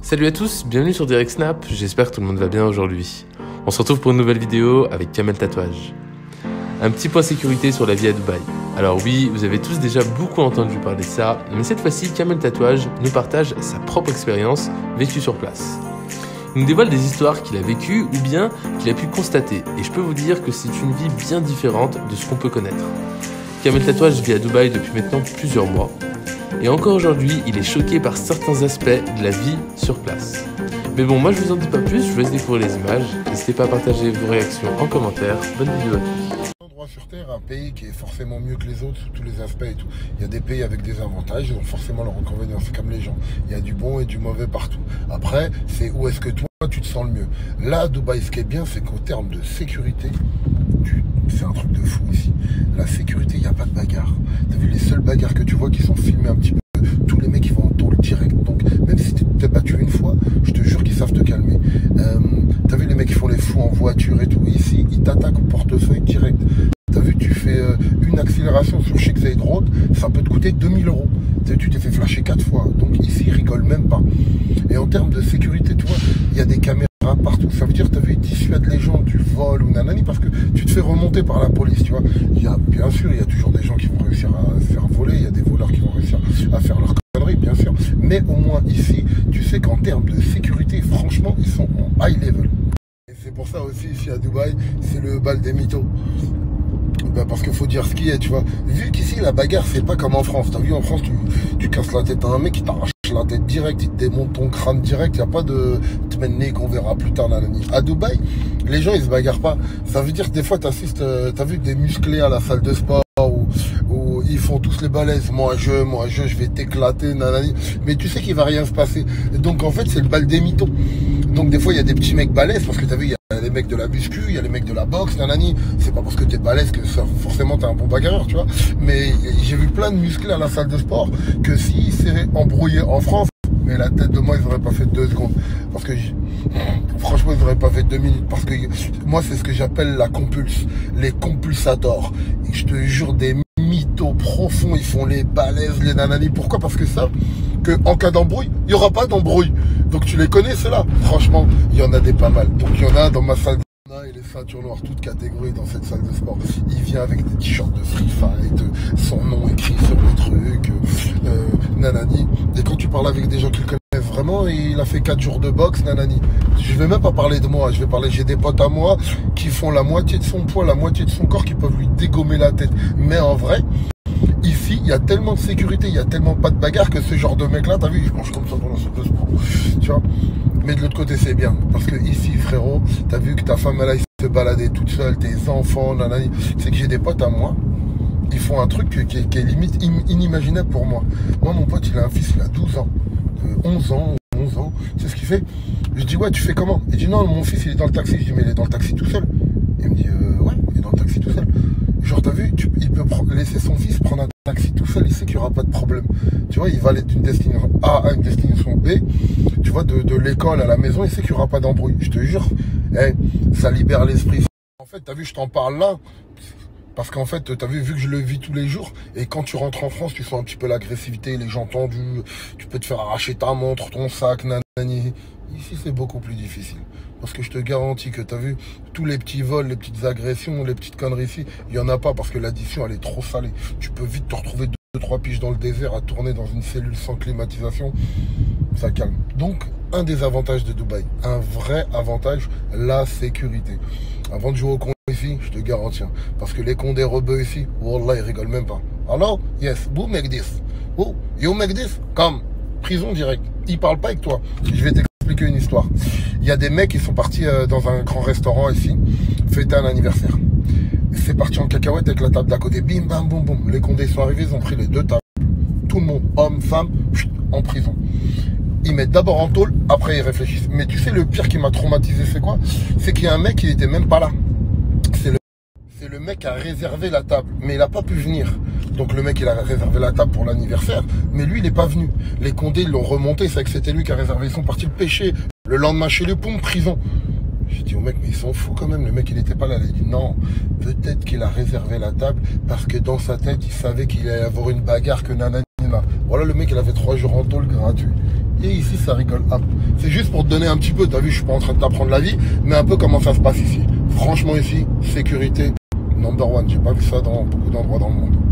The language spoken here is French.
Salut à tous, bienvenue sur Direct Snap, j'espère que tout le monde va bien aujourd'hui. On se retrouve pour une nouvelle vidéo avec Kamel Tatouage. Un petit point sécurité sur la vie à Dubaï. Alors oui, vous avez tous déjà beaucoup entendu parler de ça, mais cette fois-ci, Kamel Tatouage nous partage sa propre expérience vécue sur place. Il nous dévoile des histoires qu'il a vécues ou bien qu'il a pu constater, et je peux vous dire que c'est une vie bien différente de ce qu'on peut connaître. Kamel Tatouage vit à Dubaï depuis maintenant plusieurs mois, et encore aujourd'hui, il est choqué par certains aspects de la vie sur place. Mais bon, moi je vous en dis pas plus, je vous laisse découvrir les images. N'hésitez pas à partager vos réactions en commentaire. Bonne vidéo à tous. Un endroit sur Terre, un pays qui est forcément mieux que les autres sous tous les aspects et tout. Il y a des pays avec des avantages, ils ont forcément leurs inconvénients, c'est comme les gens. Il y a du bon et du mauvais partout. Après, c'est où est-ce que toi tu te sens le mieux. Là, à Dubaï, ce qui est bien, c'est qu'au terme de sécurité, c'est un truc de fou ici. La sécurité, il n'y a pas de bagarre. T'as vu les seules bagarres que tu vois qui sont filmées un petit peu, tous les mecs ils vont en tôle direct. Donc même si tu t'es battu une fois, je te jure qu'ils savent te calmer. T'as vu les mecs qui font les fous en voiture et tout, ici ils t'attaquent au portefeuille direct. T'as vu, tu fais une accélération sur Sheikh Zayed Road, ça peut te coûter 2000 €. Tu t'es fait flasher 4 fois, donc ici ils rigolent même pas. Et en termes de sécurité, tu vois, il y a des caméras partout. Ça veut dire, tu as vu, ils dissuadent les gens du vol ou nanani parce que tu te fais remonter par la police, tu vois. Bien sûr, il y a toujours des gens qui vont réussir à se faire voler, il y a des voleurs qui vont réussir à faire leurs conneries, bien sûr. Mais au moins ici, tu sais qu'en termes de sécurité, franchement, ils sont en high level. Et c'est pour ça aussi, ici à Dubaï, c'est le bal des mythos. Ben parce qu'il faut dire ce qui est, tu vois. Vu qu'ici, la bagarre, c'est pas comme en France. T'as vu, en France, tu casses la tête à un mec, il t'arrache la tête direct, il te démonte ton crâne direct, il n'y a pas de te mener qu'on verra plus tard. À Dubaï, les gens, ils se bagarrent pas. Ça veut dire que des fois, t'assistes, t'as vu des musclés à la salle de sport où ils font tous les balaises. Moi, je vais t'éclater, nanani. Mais tu sais qu'il va rien se passer. Et donc, en fait, c'est le bal des mythos. Donc, des fois, il y a des petits mecs balèzes parce que t'as vu, il y a les mecs de la muscu, il y a les mecs de la boxe, nanani. C'est pas parce que t'es balèze que forcément t'es un bon bagarreur, tu vois. Mais j'ai vu plein de musclés à la salle de sport que s'ils s'étaient embrouillés en France, mais la tête de moi, ils n'auraient pas fait 2 secondes. Parce que, franchement, ils n'auraient pas fait 2 minutes. Parce que moi, c'est ce que j'appelle la compulse. Les compulsators. Et je te jure, des mythos profonds, ils font les balaises, les nananis. Pourquoi? Parce que ça, en cas d'embrouille, il n'y aura pas d'embrouille. Donc tu les connais, ceux-là. Franchement, il y en a des pas mal. Donc il y en a dans ma salle. Et les ceintures noires, toutes catégories dans cette salle de sport. Il vient avec des t-shirts de free fight, son nom écrit sur le truc, nanani. Et quand tu parles avec des gens qui le connaissent vraiment, il a fait 4 jours de boxe, nanani. Je vais même pas parler de moi, j'ai des potes à moi qui font la moitié de son poids, la moitié de son corps, qui peuvent lui dégommer la tête. Mais en vrai, ici, il y a tellement de sécurité, il y a tellement pas de bagarre que ce genre de mec-là, t'as vu, il mange comme ça dans la salle de sport. Tu vois. Mais de l'autre côté, c'est bien. Parce que ici, frérot, t'as vu que ta femme, elle aille se balader toute seule, tes enfants, nanani. C'est que j'ai des potes à moi, ils font un truc qui est limite inimaginable pour moi. Moi, mon pote, il a un fils, il a 12 ans, 11 ans. C'est ce qu'il fait. Je dis, ouais, tu fais comment? Il dit, non, mon fils, il est dans le taxi. Je dis, mais il est dans le taxi tout seul. Il me dit, ouais, il est dans le taxi tout seul. Genre, t'as vu, il peut laisser son fils prendre un taxi tout seul, il sait qu'il n'y aura pas de problème. Tu vois, il va aller d'une destination A à une destination B. Tu vois, de l'école à la maison, il sait qu'il n'y aura pas d'embrouille. Je te jure, ça libère l'esprit. En fait, t'as vu, je t'en parle là, parce qu'en fait, t'as vu que je le vis tous les jours, et quand tu rentres en France, tu sens un petit peu l'agressivité, les gens tendus, tu peux te faire arracher ta montre, ton sac, nanani. Ici, c'est beaucoup plus difficile. Parce que je te garantis que tu as vu, tous les petits vols, les petites agressions, les petites conneries ici, il n'y en a pas parce que l'addition, elle est trop salée. Tu peux vite te retrouver 2-3 piges dans le désert à tourner dans une cellule sans climatisation. Ça calme. Donc, un des avantages de Dubaï, un vrai avantage, la sécurité. Avant de jouer au con ici, je te garantis. Parce que les cons des rebeux ici, wallah, ils rigolent même pas. Alors, yes, who make this? Who? You make this? Come. Prison direct. Ils parlent pas avec toi. Je vais t'expliquer une histoire. Il y a des mecs qui sont partis dans un grand restaurant ici, fêter un anniversaire. C'est parti en cacahuète avec la table d'à côté. Bim, bam, boum, boum. Les condés sont arrivés, ils ont pris les 2 tables. Tout le monde, hommes, femmes, en prison. Ils mettent d'abord en tôle, après ils réfléchissent. Mais tu sais, le pire qui m'a traumatisé, c'est quoi? C'est qu'il y a un mec qui n'était même pas là. C'est le mec qui a réservé la table, mais il n'a pas pu venir. Donc le mec, il a réservé la table pour l'anniversaire, mais lui, il n'est pas venu. Les condés, ils l'ont remonté, c'est que c'était lui qui a réservé. Ils sont partis le pêcher. Le lendemain, chez lui, poum, prison. J'ai dit au mec, mais ils sont fous quand même. Le mec, il n'était pas là. Il a dit non, peut-être qu'il a réservé la table parce que dans sa tête, il savait qu'il allait avoir une bagarre que nanani. Voilà, le mec, il avait 3 jours en tôle gratuit. Et ici, ça rigole. C'est juste pour te donner un petit peu, t'as vu, je suis pas en train de t'apprendre la vie, mais un peu comment ça se passe ici. Franchement, ici, sécurité, number one. J'ai pas vu ça dans beaucoup d'endroits dans le monde.